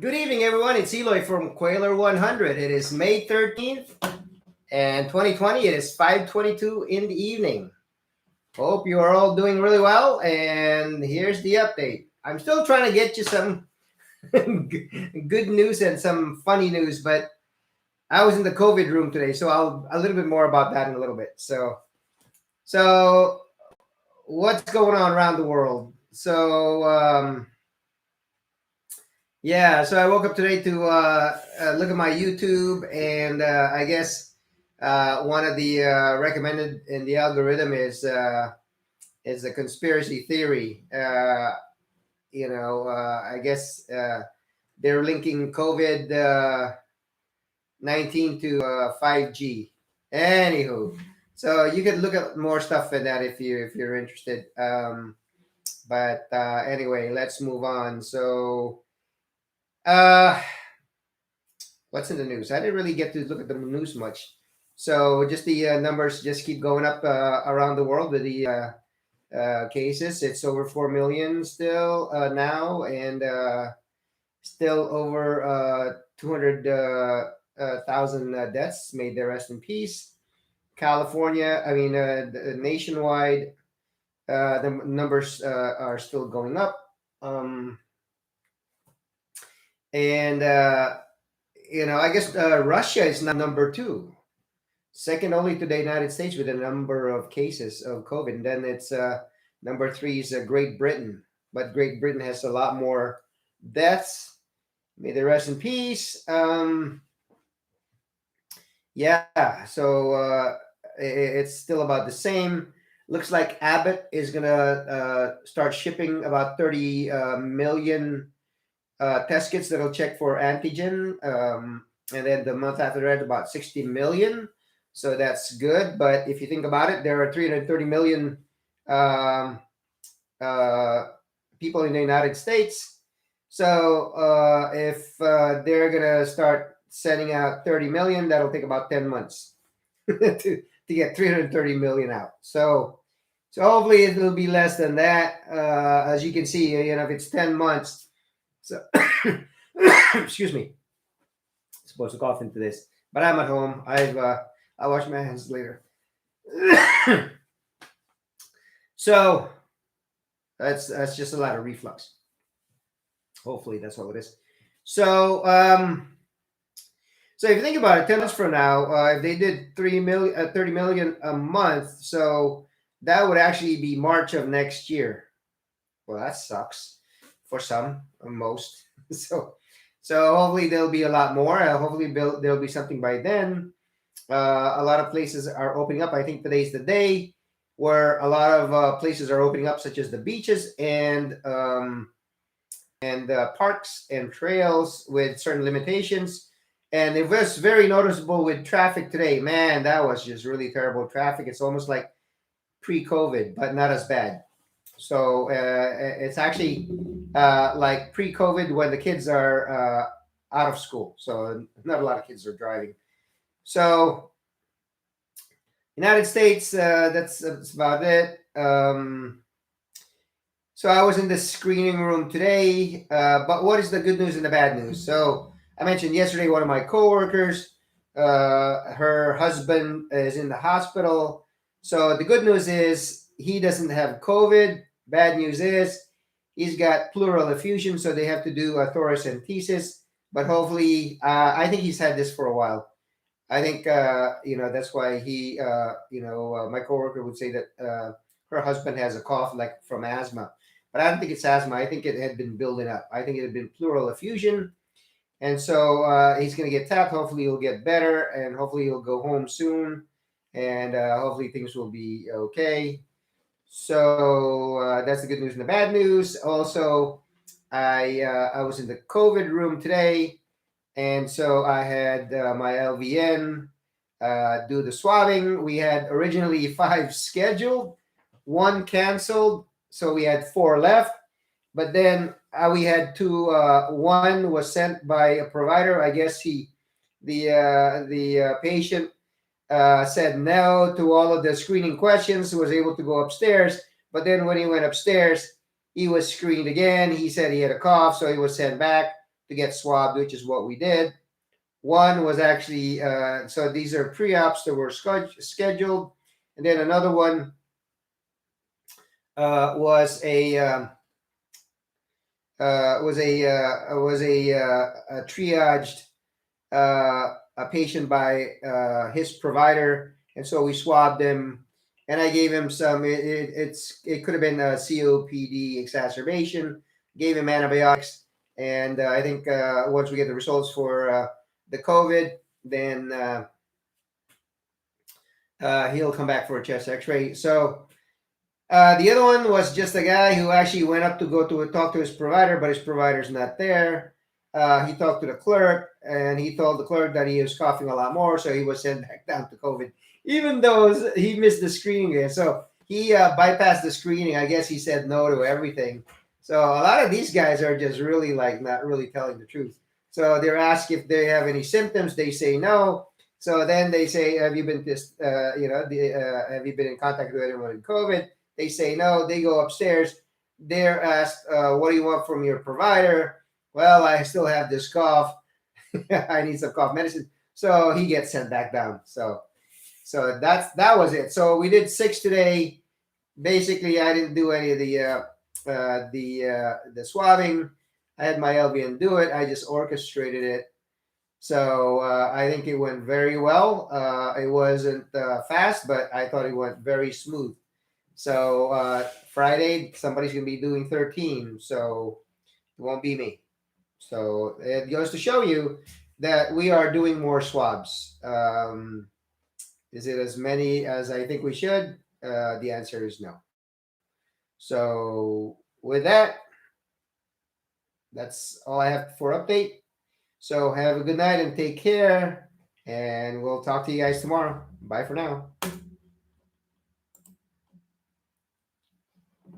Good evening, everyone. It's Eloy from Quailer 100. It is May 13th and 2020. It is 5:22 in the evening. Hope you are all doing really well. And here's the update. I'm still trying to get you some good news and some funny news, but I was in the COVID room today, so I'll a little bit more about that in a little bit. So what's going on around the world? So I woke up today to look at my YouTube, and I guess one of the recommended in the algorithm is a conspiracy theory. I guess they're linking COVID 19 to 5G. Anywho, so you can look at more stuff in that if you're interested. But anyway, let's move on. So. Uh, what's in the news? I didn't really get to look at the news much. So just the numbers just keep going up around the world with the cases. It's over 4 million still now, and still over 200,000 deaths. May they rest in peace. California, nationwide, the numbers are still going up. And I guess Russia is now number two, second only to the United States with a number of cases of COVID. And then it's number three is Great Britain, but Great Britain has a lot more deaths. May they rest in peace. So it's still about the same. Looks like Abbott is gonna start shipping about 30 million test kits that'll check for antigen. And then the month after that, about 60 million. So that's good. But if you think about it, there are 330 million people in the United States. So if they're going to start sending out 30 million, that'll take about 10 months to get 330 million out. So hopefully it'll be less than that. As you can see, if it's 10 months, so, excuse me. I'm supposed to cough into this, but I'm at home. I'll wash my hands later. So that's just a lot of reflux. Hopefully that's all it is. So if you think about it, 10 months from now, if they did 30 million a month, so that would actually be March of next year. Well, that sucks. For some, most. So hopefully there'll be a lot more. Hopefully there'll be something by then. A lot of places are opening up. I think today's the day where a lot of places are opening up, such as the beaches and parks and trails with certain limitations. And it was very noticeable with traffic today. Man, that was just really terrible traffic. It's almost like pre-COVID, but not as bad. So it's actually like pre-COVID when the kids are out of school. So not a lot of kids are driving. So United States, that's about it. So I was in the screening room today. But what is the good news and the bad news? So I mentioned yesterday one of my coworkers, her husband is in the hospital. So the good news is he doesn't have COVID. Bad news is he's got pleural effusion, so they have to do a thoracentesis. But hopefully, I think he's had this for a while. I think that's why he, my coworker would say that her husband has a cough like from asthma, but I don't think it's asthma. I think it had been building up. I think it had been pleural effusion, and so he's going to get tapped. Hopefully, he'll get better, and hopefully, he'll go home soon, and hopefully, things will be okay. So that's the good news and the bad news. Also, I was in the COVID room today, and so I had my LVN do the swabbing. We had originally 5 scheduled, 1 canceled, so we had 4 left. But then we had 2. One was sent by a provider. I guess the patient said no to all of the screening questions, was able to go upstairs. But then when he went upstairs, he was screened again. He said he had a cough, so he was sent back to get swabbed, which is what we did. One was actually, so these are pre-ops that were scheduled. And then another one was a triaged a patient by his provider, and so we swabbed him, and I gave him some. It could have been a COPD exacerbation. Gave him antibiotics, and I think once we get the results for the COVID, then he'll come back for a chest X-ray. So the other one was just a guy who actually went up to go to talk to his provider, but his provider's not there. He talked to the clerk, and he told the clerk that he was coughing a lot more, so he was sent back down to COVID, even though he missed the screening again. So he bypassed the screening. I guess he said no to everything. So a lot of these guys are just really like not really telling the truth. So they're asked if they have any symptoms. They say no. So then they say, "Have you been have you been in contact with anyone in COVID?" They say no. They go upstairs. They're asked, "What do you want from your provider?" Well, I still have this cough. I need some cough medicine. So he gets sent back down. So that was it. So we did 6 today. Basically, I didn't do any of the swabbing. I had my LVN do it. I just orchestrated it. So I think it went very well. It wasn't fast, but I thought it went very smooth. So Friday, somebody's gonna be doing 13. So it won't be me. So it goes to show you that we are doing more swabs. Is it as many as I think we should? The answer is no. So with that, that's all I have for update. So have a good night and take care. And we'll talk to you guys tomorrow. Bye for now.